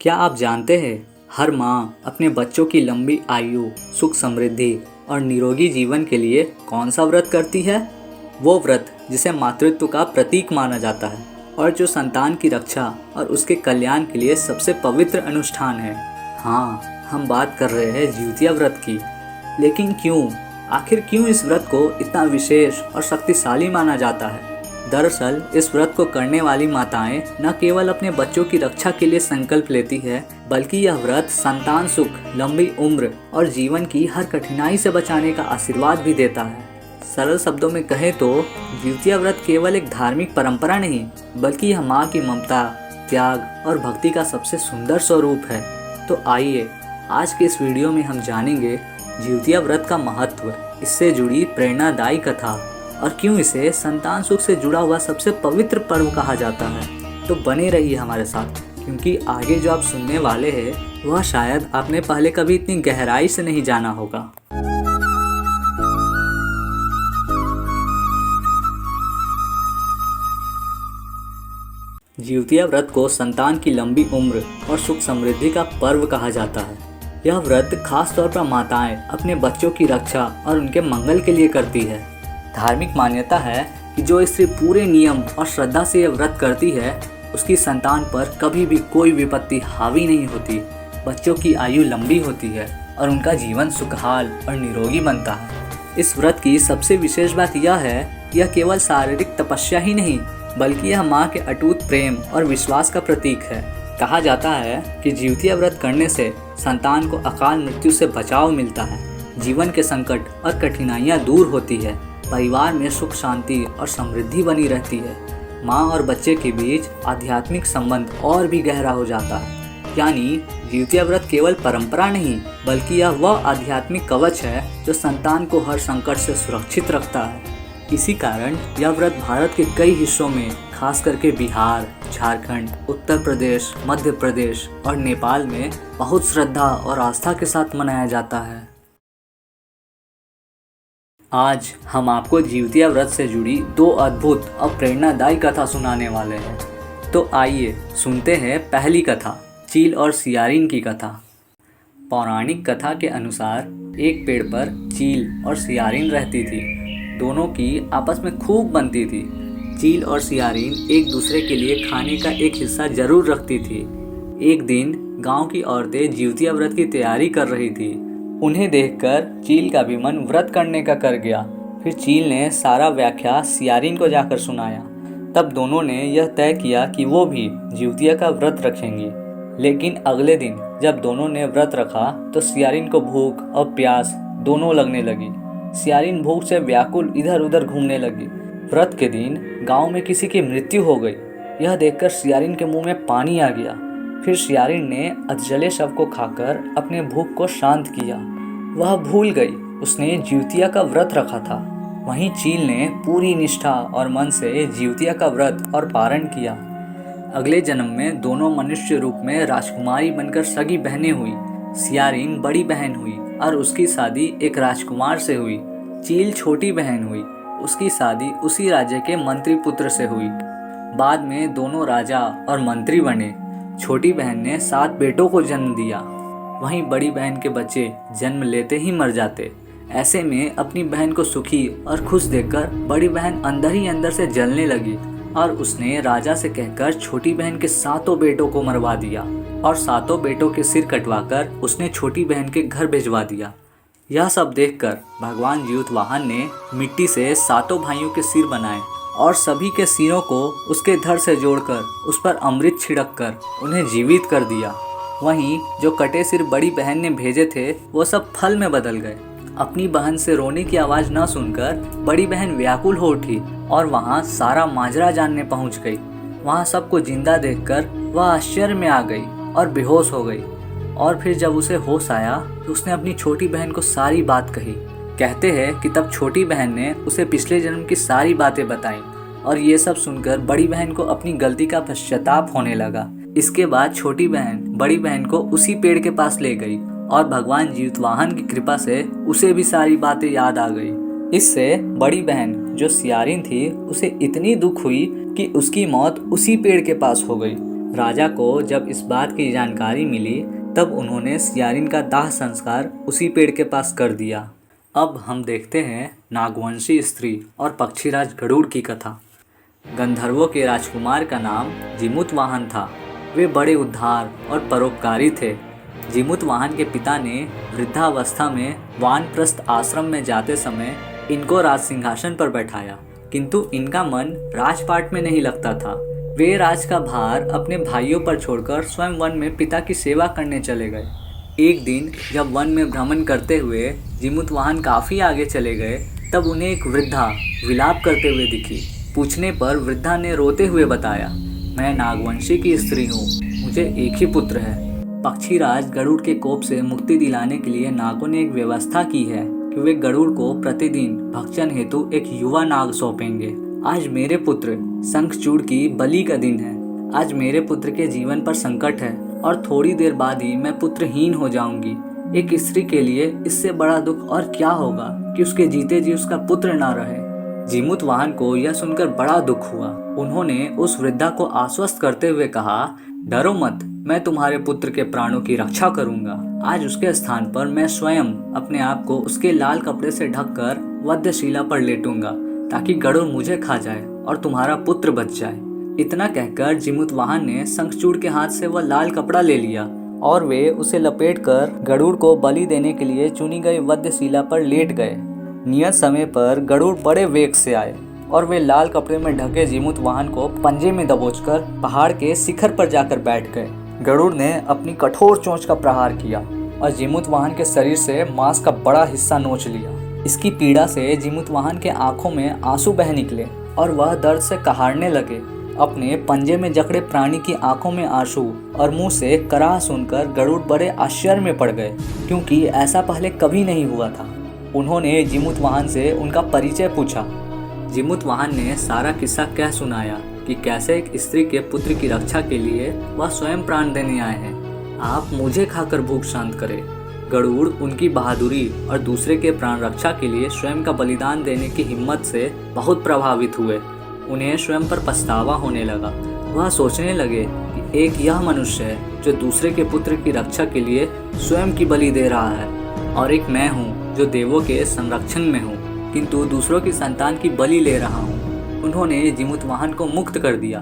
क्या आप जानते हैं, हर माँ अपने बच्चों की लंबी आयु, सुख समृद्धि और निरोगी जीवन के लिए कौन सा व्रत करती है? वो व्रत जिसे मातृत्व का प्रतीक माना जाता है और जो संतान की रक्षा और उसके कल्याण के लिए सबसे पवित्र अनुष्ठान है। हाँ, हम बात कर रहे हैं जिउतिया व्रत की। लेकिन क्यों? आखिर क्यों इस व्रत को इतना विशेष और शक्तिशाली माना जाता है? दरअसल इस व्रत को करने वाली माताएं न केवल अपने बच्चों की रक्षा के लिए संकल्प लेती है, बल्कि यह व्रत संतान सुख, लंबी उम्र और जीवन की हर कठिनाई से बचाने का आशीर्वाद भी देता है। सरल शब्दों में कहें तो जिउतिया व्रत केवल एक धार्मिक परंपरा नहीं, बल्कि यह माँ की ममता, त्याग और भक्ति का सबसे सुंदर स्वरूप है। तो आइए आज के इस वीडियो में हम जानेंगे जिउतिया व्रत का महत्व, इससे जुड़ी प्रेरणादायी कथा और क्यों इसे संतान सुख से जुड़ा हुआ सबसे पवित्र पर्व कहा जाता है। तो बने रहिए हमारे साथ, क्योंकि आगे जो आप सुनने वाले हैं वह शायद आपने पहले कभी इतनी गहराई से नहीं जाना होगा। जिउतिया व्रत को संतान की लंबी उम्र और सुख समृद्धि का पर्व कहा जाता है। यह व्रत खास तौर पर माताएं अपने बच्चों की रक्षा और उनके मंगल के लिए करती है। धार्मिक मान्यता है कि जो स्त्री पूरे नियम और श्रद्धा से यह व्रत करती है, उसकी संतान पर कभी भी कोई विपत्ति हावी नहीं होती, बच्चों की आयु लंबी होती है और उनका जीवन सुखहाल और निरोगी बनता है। इस व्रत की सबसे विशेष बात यह है कि यह केवल शारीरिक तपस्या ही नहीं, बल्कि यह माँ के अटूट प्रेम और विश्वास का प्रतीक है। कहा जाता है कि जिउतिया व्रत करने से संतान को अकाल मृत्यु से बचाव मिलता है, जीवन के संकट और कठिनाइयाँ दूर होती है, परिवार में सुख शांति और समृद्धि बनी रहती है। माँ और बच्चे के बीच आध्यात्मिक संबंध और भी गहरा हो जाता है। यानी जिउतिया व्रत केवल परंपरा नहीं, बल्कि यह वह आध्यात्मिक कवच है जो संतान को हर संकट से सुरक्षित रखता है। इसी कारण यह व्रत भारत के कई हिस्सों में, खास करके बिहार, झारखंड, उत्तर प्रदेश, मध्य प्रदेश और नेपाल में बहुत श्रद्धा और आस्था के साथ मनाया जाता है। आज हम आपको जिउतिया व्रत से जुड़ी दो अद्भुत और प्रेरणादायी कथा सुनाने वाले हैं। तो आइए सुनते हैं पहली कथा, चील और सियारिन की कथा। पौराणिक कथा के अनुसार एक पेड़ पर चील और सियारिन रहती थी। दोनों की आपस में खूब बनती थी। चील और सियारिन एक दूसरे के लिए खाने का एक हिस्सा जरूर रखती थी। एक दिन गांव की औरतें जिउतिया व्रत की तैयारी कर रही थी। उन्हें देखकर चील का भी मन व्रत करने का कर गया। फिर चील ने सारा व्याख्या सियारिन को जाकर सुनाया। तब दोनों ने यह तय किया कि वो भी जिउतिया का व्रत रखेंगी। लेकिन अगले दिन जब दोनों ने व्रत रखा तो सियारिन को भूख और प्यास दोनों लगने लगी। सियारिन भूख से व्याकुल इधर उधर घूमने लगी। व्रत के दिन गाँव में किसी की मृत्यु हो गई। यह देखकर सियारिन के मुँह में पानी आ गया। फिर सियारिन ने अधजले शव को खाकर अपने भूख को शांत किया। वह भूल गई उसने जिउतिया का व्रत रखा था। वहीं चील ने पूरी निष्ठा और मन से जिउतिया का व्रत और पारण किया। अगले जन्म में दोनों मनुष्य रूप में राजकुमारी बनकर सगी बहनें हुई। सियारिन बड़ी बहन हुई और उसकी शादी एक राजकुमार से हुई। चील छोटी बहन हुई, उसकी शादी उसी राज्य के मंत्री पुत्र से हुई। बाद में दोनों राजा और मंत्री बने। छोटी बहन ने 7 बेटों को जन्म दिया। वहीं बड़ी बहन के बच्चे जन्म लेते ही मर जाते। ऐसे में अपनी बहन को सुखी और खुश देखकर बड़ी बहन अंदर ही अंदर से जलने लगी और उसने राजा से कहकर छोटी बहन के 7 बेटों को मरवा दिया और 7 बेटों के सिर कटवाकर उसने छोटी बहन के घर भिजवा दिया। यह सब देखकर भगवान जिउतवाहन ने मिट्टी से 7 भाइयों के सिर बनाए और सभी के सिरों को उसके धड़ से जोड़कर उस पर अमृत छिड़क कर उन्हें जीवित कर दिया। वहीं जो कटे सिर बड़ी बहन ने भेजे थे वो सब फल में बदल गए। अपनी बहन से रोने की आवाज़ न सुनकर बड़ी बहन व्याकुल हो उठी और वहाँ सारा माजरा जानने पहुँच गई। वहाँ सबको जिंदा देखकर वह आश्चर्य में आ गई और बेहोश हो गई। और फिर जब उसे होश आया तो उसने अपनी छोटी बहन को सारी बात कही। कहते हैं कि तब छोटी बहन ने उसे पिछले जन्म की सारी बातें बताईं और ये सब सुनकर बड़ी बहन को अपनी गलती का पश्चाताप होने लगा। इसके बाद छोटी बहन बड़ी बहन को उसी पेड़ के पास ले गई और भगवान जिउतवाहन की कृपा से उसे भी सारी बातें याद आ गई। इससे बड़ी बहन जो सियारिन थी उसे इतनी दुख हुई कि उसकी मौत उसी पेड़ के पास हो गई। राजा को जब इस बात की जानकारी मिली तब उन्होंने सियारिन का दाह संस्कार उसी पेड़ के पास कर दिया। अब हम देखते हैं नागवंशी स्त्री और पक्षीराज गरुड़ की कथा। गंधर्वों के राजकुमार का नाम जिमुतवाहन था। वे बड़े उद्धार और परोपकारी थे। जिमुतवाहन के पिता ने वृद्धावस्था में वानप्रस्थ आश्रम में जाते समय इनको राज सिंहासन पर बैठाया, किंतु इनका मन राजपाट में नहीं लगता था। वे राज का भार अपने भाइयों पर छोड़कर स्वयं वन में पिता की सेवा करने चले गए। एक दिन जब वन में भ्रमण करते हुए जिमुतवाहन काफ़ी आगे चले गए तब उन्हें एक वृद्धा विलाप करते हुए दिखी। पूछने पर वृद्धा ने रोते हुए बताया, मैं नागवंशी की स्त्री हूँ, मुझे एक ही पुत्र है। पक्षीराज गरुड़ के कोप से मुक्ति दिलाने के लिए नागों ने एक व्यवस्था की है कि वे गरुड़ को प्रतिदिन भक्षण हेतु एक युवा नाग सौंपेंगे। आज मेरे पुत्र शंखचूड़ की बलि का दिन है। आज मेरे पुत्र के जीवन पर संकट है और थोड़ी देर बाद ही मैं पुत्रहीन हो जाऊंगी। एक स्त्री के लिए इससे बड़ा दुख और क्या होगा कि उसके जीते जी उसका पुत्र ना रहे। जिमुतवाहन को यह सुनकर बड़ा दुख हुआ। उन्होंने उस वृद्धा को आश्वस्त करते हुए कहा, डरो मत, मैं तुम्हारे पुत्र के प्राणों की रक्षा करूंगा। आज उसके स्थान पर मैं स्वयं अपने आप को उसके लाल कपड़े से ढककर वध्यशिला पर लेटूंगा ताकि गरुड़ मुझे खा जाए और तुम्हारा पुत्र बच जाए। इतना कहकर जिमुतवाहन ने शंखचूड़ के हाथ से वह लाल कपड़ा ले लिया और वे उसे लपेटकर गरुड़ को बलि देने के लिए चुनी गई वध्यशिला पर लेट गए। नियत समय पर गरुड़ बड़े वेग से आए और वे लाल कपड़े में ढके जिमुतवाहन को पंजे में दबोचकर पहाड़ के शिखर पर जाकर बैठ गए। गरुड़ ने अपनी कठोर चोंच का प्रहार किया और जिमुतवाहन के शरीर से मांस का बड़ा हिस्सा नोच लिया। इसकी पीड़ा से जिमुतवाहन के आंखों में आंसू बह निकले और वह दर्द से कहारने लगे। अपने पंजे में जकड़े प्राणी की आंखों में आंसू और मुंह से कराह सुनकर गरुड़ बड़े आश्चर्य में पड़ गए, क्योंकि ऐसा पहले कभी नहीं हुआ था। उन्होंने जिमुतवाहन से उनका परिचय पूछा। जिमुतवाहन ने सारा किस्सा कह सुनाया कि कैसे एक स्त्री के पुत्र की रक्षा के लिए वह स्वयं प्राण देने आए हैं। आप मुझे खाकर भूख शांत करें। गरुड़ उनकी बहादुरी और दूसरे के प्राण रक्षा के लिए स्वयं का बलिदान देने की हिम्मत से बहुत प्रभावित हुए। उन्हें स्वयं पर पछतावा होने लगा। वह सोचने लगे कि एक यह मनुष्य है जो दूसरे के पुत्र की रक्षा के लिए स्वयं की बलि दे रहा है, और एक मैं हूँ जो देवों के संरक्षण में हूँ किंतु दूसरों की संतान की बलि ले रहा हूँ। उन्होंने जिमुतवाहन को मुक्त कर दिया।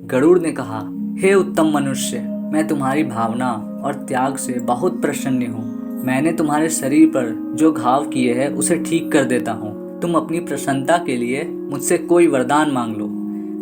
गरुड़ ने कहा, हे उत्तम मनुष्य, मैं तुम्हारी भावना और त्याग से बहुत प्रसन्न हूँ। मैंने तुम्हारे शरीर पर जो घाव किए हैं उसे ठीक कर देता हूँ। तुम अपनी प्रसन्नता के लिए मुझसे कोई वरदान मांग लो।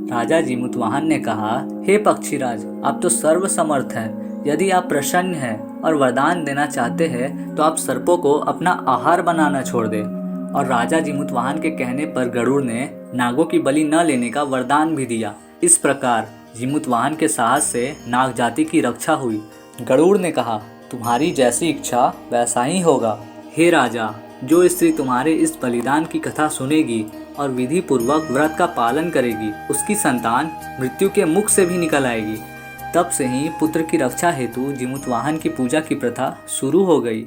राजा जिमुतवाहन ने कहा, हे पक्षीराज, आप तो सर्वसमर्थ हैं। यदि आप प्रसन्न हैं और वरदान देना चाहते हैं तो आप सर्पों को अपना आहार बनाना छोड़ दें। और राजा जिमुतवाहन के कहने पर गरुड़ ने नागों की बलि न लेने का वरदान भी दिया। इस प्रकार जिमुतवाहन के साहस से नाग जाति की रक्षा हुई। गरुड़ ने कहा, तुम्हारी जैसी इच्छा वैसा ही होगा। हे राजा, जो स्त्री तुम्हारे इस बलिदान की कथा सुनेगी और विधि पूर्वक व्रत का पालन करेगी, उसकी संतान मृत्यु के मुख से भी निकल आएगी। तब से ही पुत्र की रक्षा हेतु जिमुतवाहन की पूजा की प्रथा शुरू हो गई।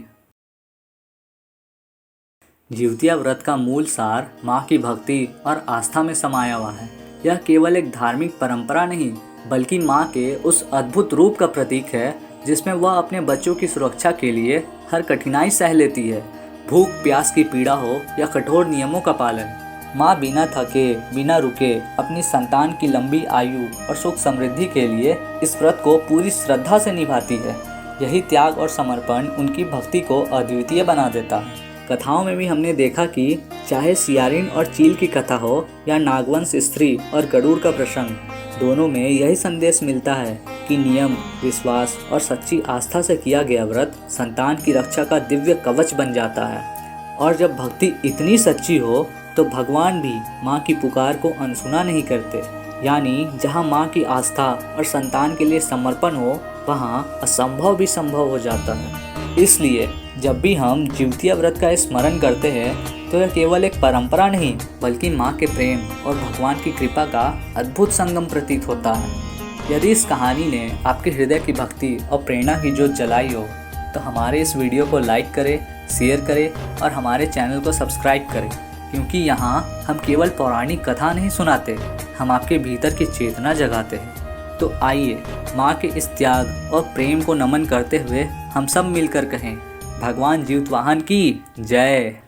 जिउतिया व्रत का मूल सार माँ की भक्ति और आस्था में समाया हुआ है। यह केवल एक धार्मिक परंपरा नहीं, बल्कि माँ के उस अद्भुत रूप का प्रतीक है जिसमें वह अपने बच्चों की सुरक्षा के लिए हर कठिनाई सह लेती है। भूख प्यास की पीड़ा हो या कठोर नियमों का पालन, माँ बिना थके बिना रुके अपनी संतान की लंबी आयु और सुख समृद्धि के लिए इस व्रत को पूरी श्रद्धा से निभाती है। यही त्याग और समर्पण उनकी भक्ति को अद्वितीय बना देता है। कथाओं में भी हमने देखा कि चाहे सियारिन और चील की कथा हो या नागवंश स्त्री और गरुड़ का प्रसंग, दोनों में यही संदेश मिलता है कि नियम, विश्वास और सच्ची आस्था से किया गया व्रत संतान की रक्षा का दिव्य कवच बन जाता है। और जब भक्ति इतनी सच्ची हो तो भगवान भी माँ की पुकार को अनसुना नहीं करते। यानी जहाँ माँ की आस्था और संतान के लिए समर्पण हो, वहाँ असंभव भी संभव हो जाता है। इसलिए जब भी हम जिउतिया व्रत का स्मरण करते हैं तो यह केवल एक परंपरा नहीं, बल्कि माँ के प्रेम और भगवान की कृपा का अद्भुत संगम प्रतीत होता है। यदि इस कहानी ने आपके हृदय की भक्ति और प्रेरणा की जोत जलाई हो तो हमारे इस वीडियो को लाइक करें, शेयर करें और हमारे चैनल को सब्सक्राइब करें, क्योंकि यहाँ हम केवल पौराणिक कथा नहीं सुनाते, हम आपके भीतर की चेतना जगाते हैं। तो आइए माँ के इस त्याग और प्रेम को नमन करते हुए हम सब मिलकर कहें, भगवान जीतवाहन की जय।